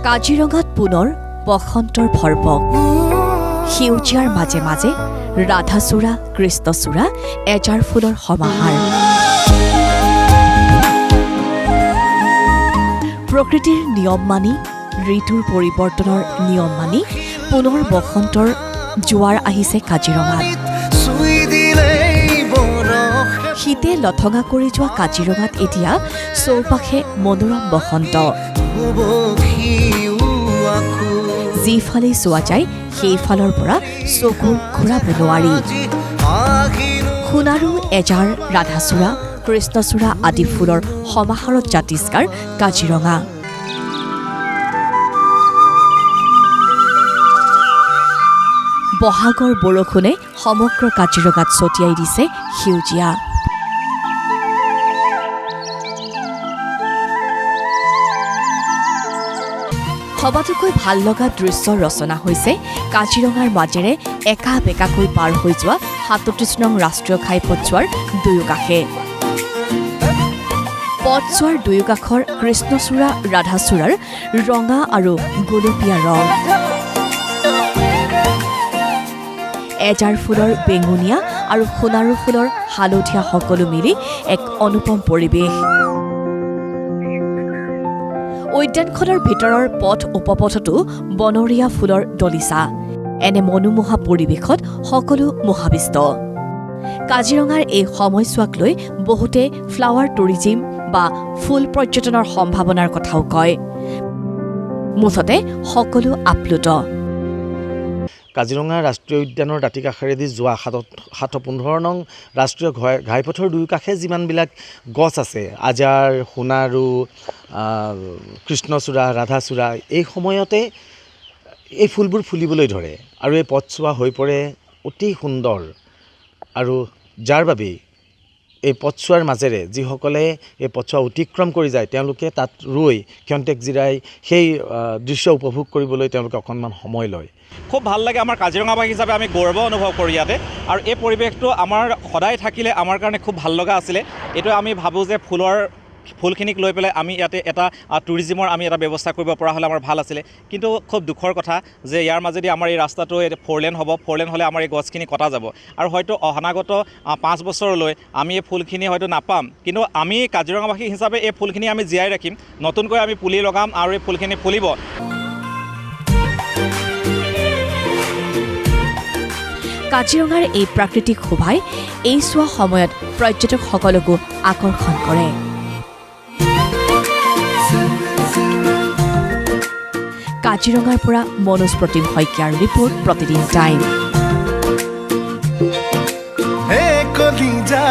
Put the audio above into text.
কাজিৰঙাত পুনৰ বসন্তৰ ভৰপক সেউজীয়াৰ মাজে মাজে ৰাধাচূড়া কৃষ্ণচূড়া এজাৰ ফুলৰ সমাহাৰ প্ৰকৃতিৰ নিয়ম মানি ঋতুৰ পৰিৱৰ্তনৰ নিয়ম মানি পুনৰ বসন্তৰ জোৱাৰ আহিছে কাজিৰঙাত শীতে লথঙা কৰি যোৱা কাজিৰঙাত এতিয়া চৌপাশে মনোৰম বসন্ত যিফালে চোৱা যায় সেইফালৰ পৰা চকু ঘূৰাব নোৱাৰি সোণাৰু এজাৰ ৰাধাচূড়া কৃষ্ণচূড়া আদি ফুলৰ সমাহাৰত জাতিষ্কাৰ কাজিৰঙা বহাগৰ বৰষুণে সমগ্ৰ কাজিৰঙাত ছটিয়াই দিছে সেউজীয়া সবাতোকৈ ভাল লগা দৃশ্য ৰচনা হৈছে কাজিৰঙাৰ মাজেৰে একা বেকাকৈ পাৰ হৈ যোৱা ৩৭ নং ৰাষ্ট্ৰীয় ঘাইপথছোৱাৰ দুয়োকাষে পথছোৱাৰ দুয়োকাষৰ কৃষ্ণচূড়া ৰাধাচূড়াৰ ৰঙা আৰু গোলপীয়া ৰং এজাৰ ফুলৰ বেঙুনীয়া আৰু সোণাৰু ফুলৰ হালধীয়া সকলো মিলি এক অনুপম পৰিৱেশ উদ্যানখনৰ ভিতৰৰ পথ উপপথতো বনৰীয়া ফুলৰ দলিচা এনে মনোমোহা পৰিৱেশত সকলো মোহাবিষ্ট কাজিৰঙাৰ এই সময়ছোৱাক লৈ বহুতে ফ্লাৱাৰ টুৰিজিম বা ফুল পৰ্যটনৰ সম্ভাৱনাৰ কথাও কয় মুঠতে সকলো আপ্লুত কাজিৰঙা ৰাষ্ট্ৰীয় উদ্যানৰ দাঁতি কাষেৰেদি যোৱা ৭১৫ নং ৰাষ্ট্ৰীয় ঘাইপথৰ দুয়োকাষে যিমানবিলাক গছ আছে আজাৰ সোণাৰু কৃষ্ণচূড়া ৰাধাচূড়া এই সময়তে এই ফুলবোৰ ফুলিবলৈ ধৰে আৰু এই পথছোৱা হৈ পৰে অতি সুন্দৰ আৰু যাৰ বাবে এই পথছোৱাৰ মাজেৰে যিসকলে এই পথছোৱা অতিক্ৰম কৰি যায় তেওঁলোকে তাত ৰৈ ক্ষন্তেক জিৰাই সেই দৃশ্য উপভোগ কৰিবলৈ তেওঁলোকে অকণমান সময় লয় খুব ভাল লাগে আমাৰ কাজিৰঙাবাসী হিচাপে আমি গৌৰৱ অনুভৱ কৰোঁ ইয়াতে আৰু এই পৰিৱেশটো আমাৰ সদায় থাকিলে আমাৰ কাৰণে খুব ভাল লগা আছিলে এইটো আমি ভাবোঁ যে ফুলখিনিক লৈ পেলাই আমি ইয়াতে এটা টুৰিজিমৰ আমি এটা ব্যৱস্থা কৰিব পৰা হ'লে আমাৰ ভাল আছিলে কিন্তু খুব দুখৰ কথা যে ইয়াৰ মাজেদি আমাৰ এই ৰাস্তাটো 4 লেন হ'ব 4 লেন হ'লে আমাৰ এই গছখিনি কটা যাব আৰু হয়তো অনাগত 5 বছৰলৈ আমি এই ফুলখিনি হয়তো নাপাম কিন্তু আমি কাজিৰঙাবাসী হিচাপে এই ফুলখিনি আমি জীয়াই ৰাখিম নতুনকৈ আমি পুলি লগাম আৰু এই ফুলখিনি ফুলিব কাজিৰঙাৰ এই প্ৰাকৃতিক শোভাই এই চোৱা সময়ত পৰ্যটকসকলকো আকৰ্ষণ কৰে কাজিৰঙাৰ পৰা মনোজ প্ৰতিম শইকীয়াৰ ৰিপৰ্ট প্ৰতিদিন টাইম কলিজা